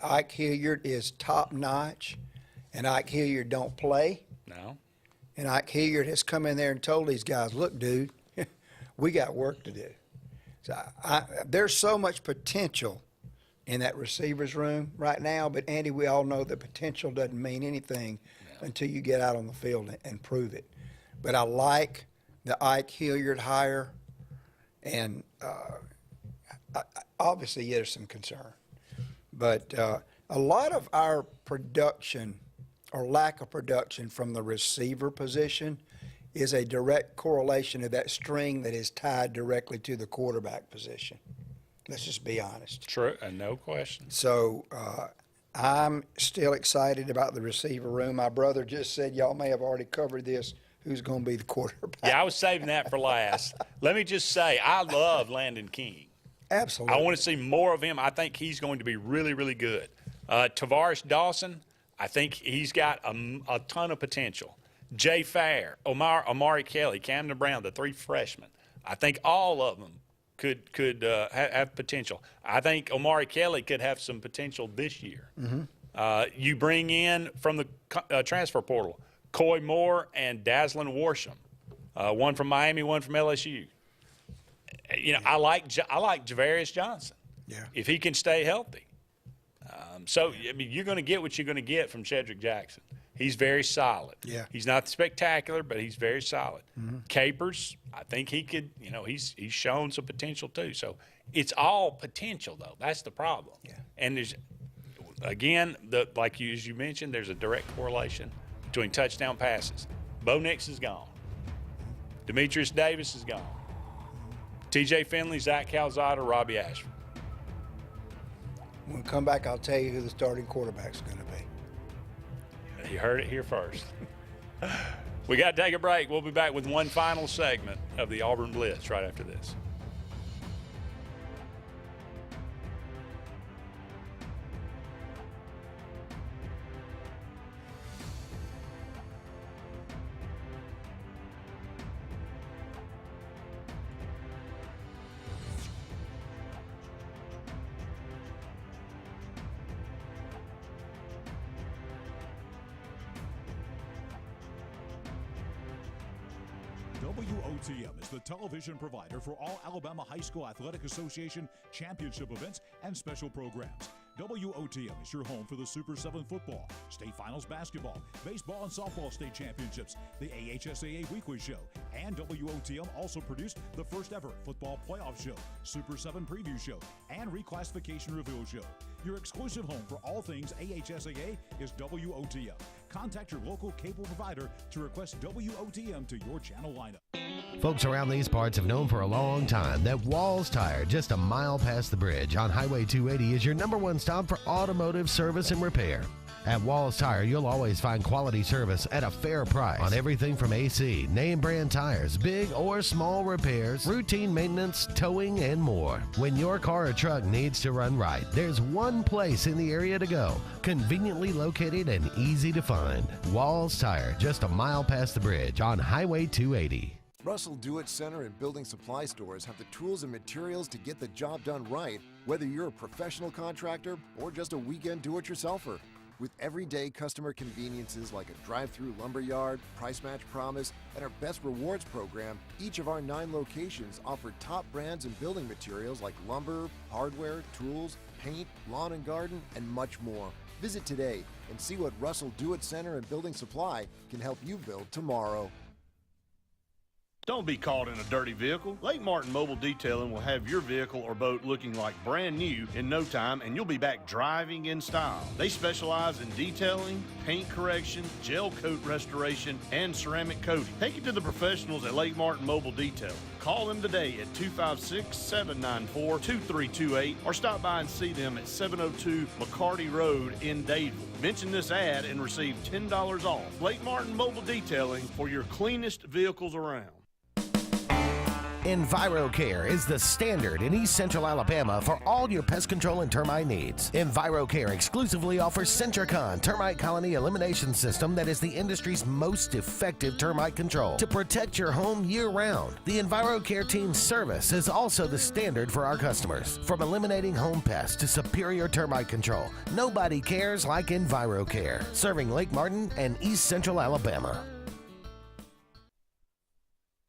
Ike Hilliard is top notch, and Ike Hilliard don't play. No. And Ike Hilliard has come in there and told these guys, "Look, dude, we got work to do." So there's so much potential in that receivers room right now, but Andy, we all know that potential doesn't mean anything until you get out on the field and prove it. But I like the Ike Hilliard hire, and obviously there's some concern. But a lot of our production or lack of production from the receiver position is a direct correlation of that string that is tied directly to the quarterback position. Let's just be honest. True, and no question. So I'm still excited about the receiver room. My brother just said, y'all may have already covered this, who's going to be the quarterback. Yeah, I was saving that for last. Let me just say, I love Landon King. Absolutely. I want to see more of him. I think he's going to be really, really good. Tavares Dawson, I think he's got a ton of potential. Jay Fair, Amari Kelly, Camden Brown, the 3 freshmen. I think all of them could have potential. I think Amari Kelly could have some potential this year. Mm-hmm. You bring in from the transfer portal Coy Moore and Daslin Warsham, one from Miami, one from LSU. You know, I like Javarius Johnson. Yeah. If he can stay healthy. So I mean, you're going to get what you're going to get from Shedrick Jackson. He's very solid. Yeah. He's not spectacular, but he's very solid. Mm-hmm. Capers, I think he could. You know, he's shown some potential too. So it's all potential though. That's the problem. Yeah. And there's again, as you mentioned, there's a direct correlation between touchdown passes. Bo Nix is gone. Demetrius Davis is gone. T.J. Finley, Zach Calzada, Robbie Ashford. When we come back, I'll tell you who the starting quarterback's going to be. You heard it here first. We got to take a break. We'll be back with one final segment of the Auburn Blitz right after this. WOTM is the television provider for all Alabama High School Athletic Association championship events and special programs. WOTM is your home for the Super 7 football, state finals basketball, baseball and softball state championships, the AHSAA weekly show, and WOTM also produced the first ever football playoff show, Super 7 preview show, and reclassification reveal show. Your exclusive home for all things AHSAA is WOTM. Contact your local cable provider to request WOTM to your channel lineup. Folks around these parts have known for a long time that Walls Tire, just a mile past the bridge on Highway 280, is your #1 stop for automotive service and repair. At Walls Tire, you'll always find quality service at a fair price on everything from AC, name brand tires, big or small repairs, routine maintenance, towing, and more. When your car or truck needs to run right, there's one place in the area to go, conveniently located and easy to find. Walls Tire, just a mile past the bridge on Highway 280. Russell Do-It Center and building supply stores have the tools and materials to get the job done right, whether you're a professional contractor or just a weekend do-it-yourselfer. With everyday customer conveniences like a drive-through lumberyard, price match promise, and our best rewards program, each of our 9 locations offer top brands and building materials like lumber, hardware, tools, paint, lawn and garden, and much more. Visit today and see what Russell Do-It Center and Building Supply can help you build tomorrow. Don't be caught in a dirty vehicle. Lake Martin Mobile Detailing will have your vehicle or boat looking like brand new in no time, and you'll be back driving in style. They specialize in detailing, paint correction, gel coat restoration, and ceramic coating. Take it to the professionals at Lake Martin Mobile Detailing. Call them today at 256-794-2328 or stop by and see them at 702 McCarty Road in Dadeville. Mention this ad and receive $10 off. Lake Martin Mobile Detailing for your cleanest vehicles around. EnviroCare is the standard in East Central Alabama for all your pest control and termite needs. EnviroCare exclusively offers Centricon termite colony elimination system that is the industry's most effective termite control to protect your home year-round. The EnviroCare team's service is also the standard for our customers. From eliminating home pests to superior termite control, nobody cares like EnviroCare, serving Lake Martin and East Central Alabama.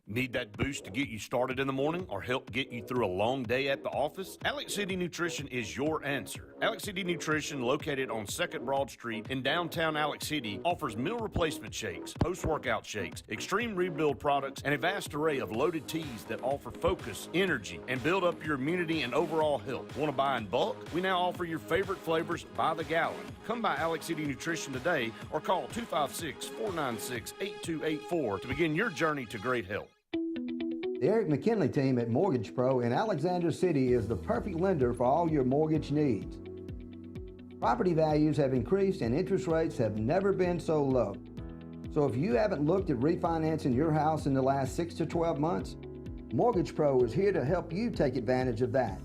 Need that boost to get you started in the morning or help get you through a long day at the office? Alex City Nutrition is your answer. Alex City Nutrition, located on 2nd Broad Street in downtown Alex City, offers meal replacement shakes, post-workout shakes, extreme rebuild products, and a vast array of loaded teas that offer focus, energy, and build up your immunity and overall health. Want to buy in bulk? We now offer your favorite flavors by the gallon. Come by Alex City Nutrition today or call 256-496-8284 to begin your journey to great health. The Eric McKinley team at Mortgage Pro in Alexander City is the perfect lender for all your mortgage needs. Property values have increased and interest rates have never been so low. So if you haven't looked at refinancing your house in the last 6 to 12 months, Mortgage Pro is here to help you take advantage of that.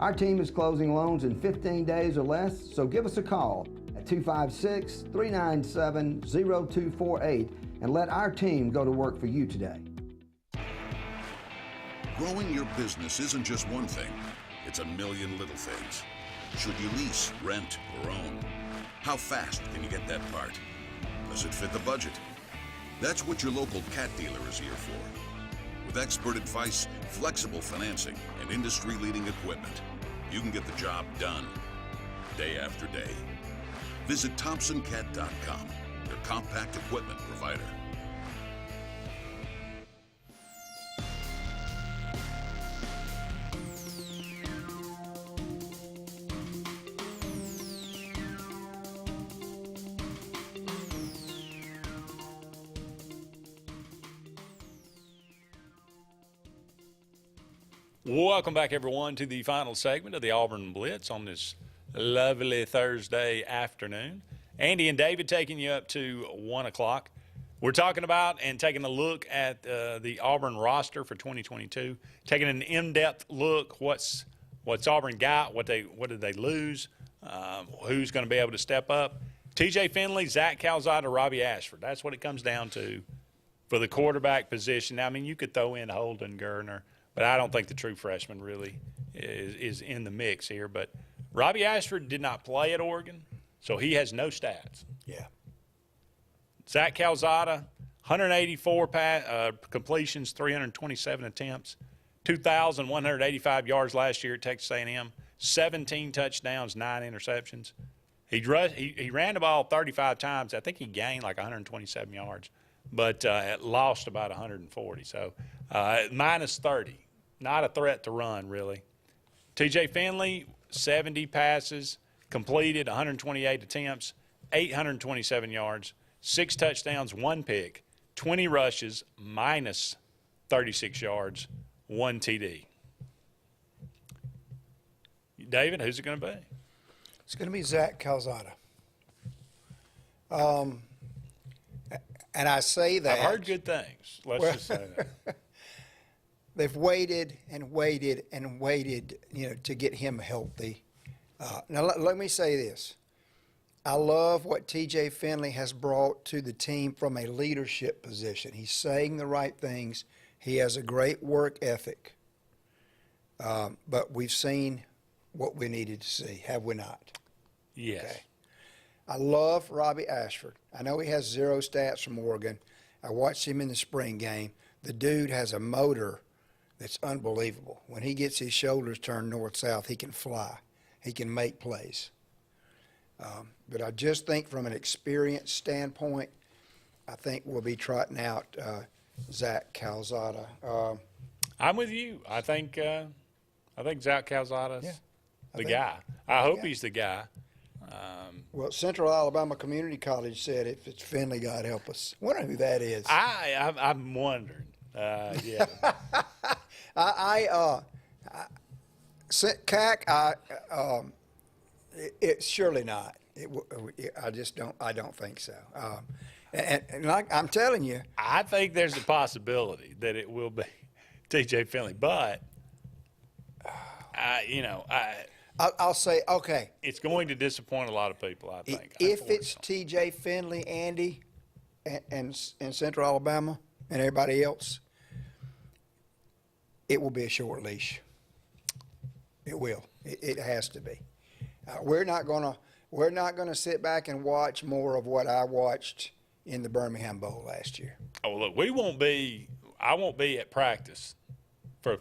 Our team is closing loans in 15 days or less, so give us a call at 256-397-0248 and let our team go to work for you today. Growing your business isn't just one thing, it's a million little things. Should you lease, rent, or own? How fast can you get that part? Does it fit the budget? That's what your local cat dealer is here for. With expert advice, flexible financing, and industry-leading equipment, you can get the job done, day after day. Visit ThompsonCat.com, your compact equipment provider. Welcome back, everyone, to the final segment of the Auburn Blitz on this lovely Thursday afternoon. Andy and David taking you up to 1 o'clock. We're talking about and taking a look at the Auburn roster for 2022, taking an in-depth look. What's Auburn got? What did they lose? Who's going to be able to step up? T.J. Finley, Zach Calzada, Robbie Ashford. That's what it comes down to for the quarterback position. Now, I mean, you could throw in Holden Gerner, but I don't think the true freshman really is in the mix here. But Robbie Ashford did not play at Oregon, so he has no stats. Yeah. Zach Calzada, 184 completions, 327 attempts, 2,185 yards last year at Texas A&M, 17 touchdowns, 9 interceptions. He ran the ball 35 times. I think he gained like 127 yards, but lost about 140. So minus 30. Not a threat to run, really. T.J. Finley, 70 passes, completed 128 attempts, 827 yards, 6 touchdowns, 1 pick, 20 rushes, minus 36 yards, 1 TD. David, who's it going to be? It's going to be Zach Calzada. And I say that. I've heard good things. Let's just say that. They've waited and waited and waited, to get him healthy. Now, let me say this. I love what T.J. Finley has brought to the team from a leadership position. He's saying the right things. He has a great work ethic. But we've seen what we needed to see, have we not? Yes. Okay. I love Robbie Ashford. I know he has 0 stats from Oregon. I watched him in the spring game. The dude has a motor that's unbelievable. When he gets his shoulders turned north-south, he can fly. He can make plays. But I just think from an experience standpoint, I think we'll be trotting out Zach Calzada. I'm with you. I think Zach Calzada's the guy. I hope he's the guy. Well, Central Alabama Community College said if it's Finley, God help us. I wonder who that is. I'm wondering. Yeah. CAC, it's surely not. I don't think so. And like I'm telling you, I think there's a possibility that it will be T.J. Finley, but I'll say okay. It's going to disappoint a lot of people. I think if it's T.J. Finley, Andy, and Central Alabama, and everybody else, it will be a short leash. It will. It has to be. We're not gonna sit back and watch more of what I watched in the Birmingham Bowl last year. Oh, look, I won't be at practice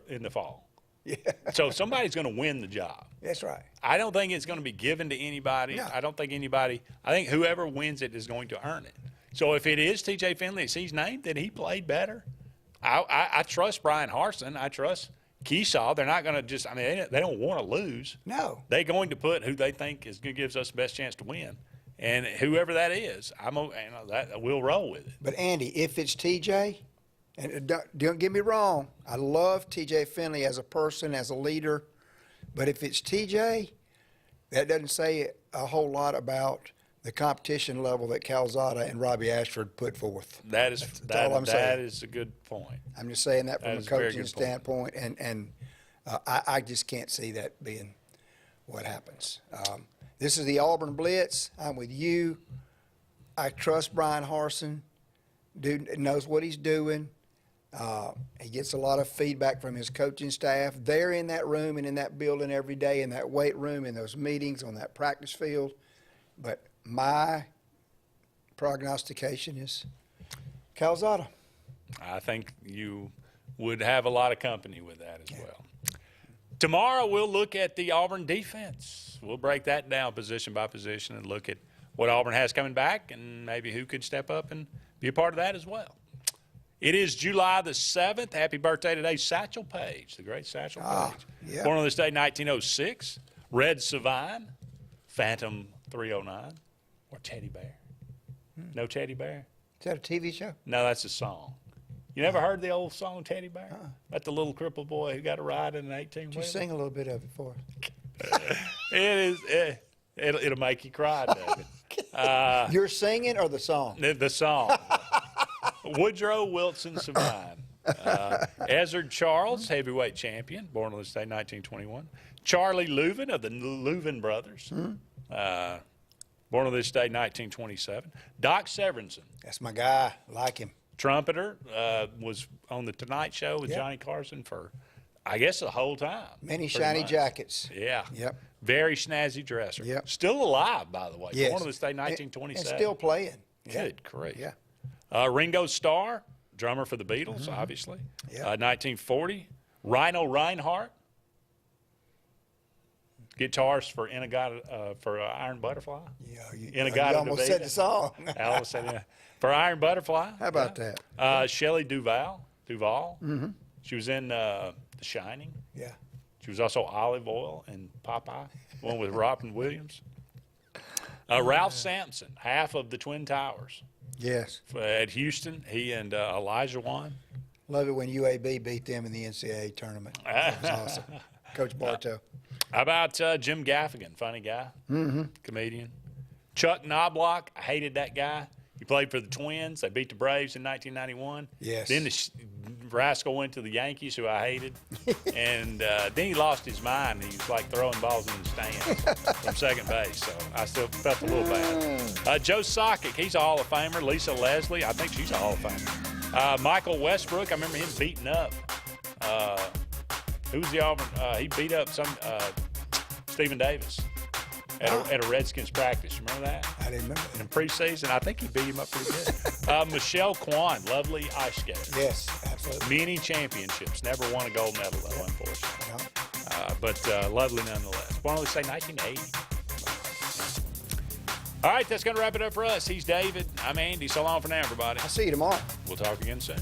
in the fall. Yeah. So somebody's going to win the job. That's right. I don't think it's going to be given to anybody. No. I think whoever wins it is going to earn it. So if it is T.J. Finley, it's his name, then he played better. I trust Brian Harsin. I trust Keesaw. They're not going to they don't want to lose. No. They're going to put who they think gives us the best chance to win. And whoever that is, we'll roll with it. But, Andy, if it's TJ, and don't get me wrong, I love TJ Finley as a person, as a leader. But if it's TJ, that doesn't say a whole lot about the competition level that Calzada and Robbie Ashford put forth. That's all I'm saying. That is a good point. I'm just saying that from a is a very coaching good standpoint, and I just can't see that being what happens. This is the Auburn Blitz. I'm with you. I trust Brian Harsin. Dude knows what he's doing. He gets a lot of feedback from his coaching staff. They're in that room and in that building every day, in that weight room, in those meetings, on that practice field. But my prognostication is Calzada. I think you would have a lot of company with that as well. Tomorrow we'll look at the Auburn defense. We'll break that down position by position and look at what Auburn has coming back and maybe who could step up and be a part of that as well. It is July the 7th. Happy birthday today, Satchel Paige, the great Satchel Paige. Yeah. Born on this day, 1906. Red Savine, Phantom 309, or Teddy Bear. No Teddy Bear? Is that a TV show? No, that's a song. You never heard the old song Teddy Bear? About the little crippled boy who got a ride in an 18-wheeler? Just sing a little bit of it for us. It'll make you cry, David. You're singing or the song? The song. Woodrow Wilson Savine. Ezard Charles, heavyweight champion, born on this day, 1921. Charlie Leuven of the Leuven brothers. Born on this day, 1927. Doc Severinsen. That's my guy. Like him. Trumpeter, was on the Tonight Show with Johnny Carson for, I guess, the whole time. Many shiny jackets. Yeah. Yep. Very snazzy dresser. Yep. Still alive, by the way. Yes. Born on this day, 1927. And still playing. Good grief. Yeah. Ringo Starr, drummer for the Beatles, obviously. Yeah. 1940. Rhino Reinhardt, guitarist for Iron Butterfly. Yeah, you almost said the song. I almost said it. For Iron Butterfly. How about that? Shelley Duvall. Mm-hmm. She was in The Shining. Yeah. She was also Olive Oil in Popeye, the one with Robin Williams. Ralph Sampson, half of the Twin Towers. Yes. At Houston, he and Elijah Wan. Love it when UAB beat them in the NCAA tournament. That was awesome. Coach Bartow. How about Jim Gaffigan, funny guy, comedian. Chuck Knobloch, I hated that guy. He played for the Twins. They beat the Braves in 1991. Yes. Then the rascal went to the Yankees, who I hated. And then he lost his mind. He was like throwing balls in the stands from second base. So I still felt a little bad. Joe Sockick, he's a Hall of Famer. Lisa Leslie, I think she's a Hall of Famer. Michael Westbrook, I remember him beating up. Who was the Auburn? He beat up Stephen Davis. at a Redskins practice. Remember that? I didn't remember In preseason, I think he beat him up pretty good. Michelle Kwan, lovely ice skater. Yes, absolutely. Many championships. Never won a gold medal, though, unfortunately. But lovely nonetheless. Why don't we say 1980? All right, that's going to wrap it up for us. He's David. I'm Andy. So long for now, everybody. I'll see you tomorrow. We'll talk again soon.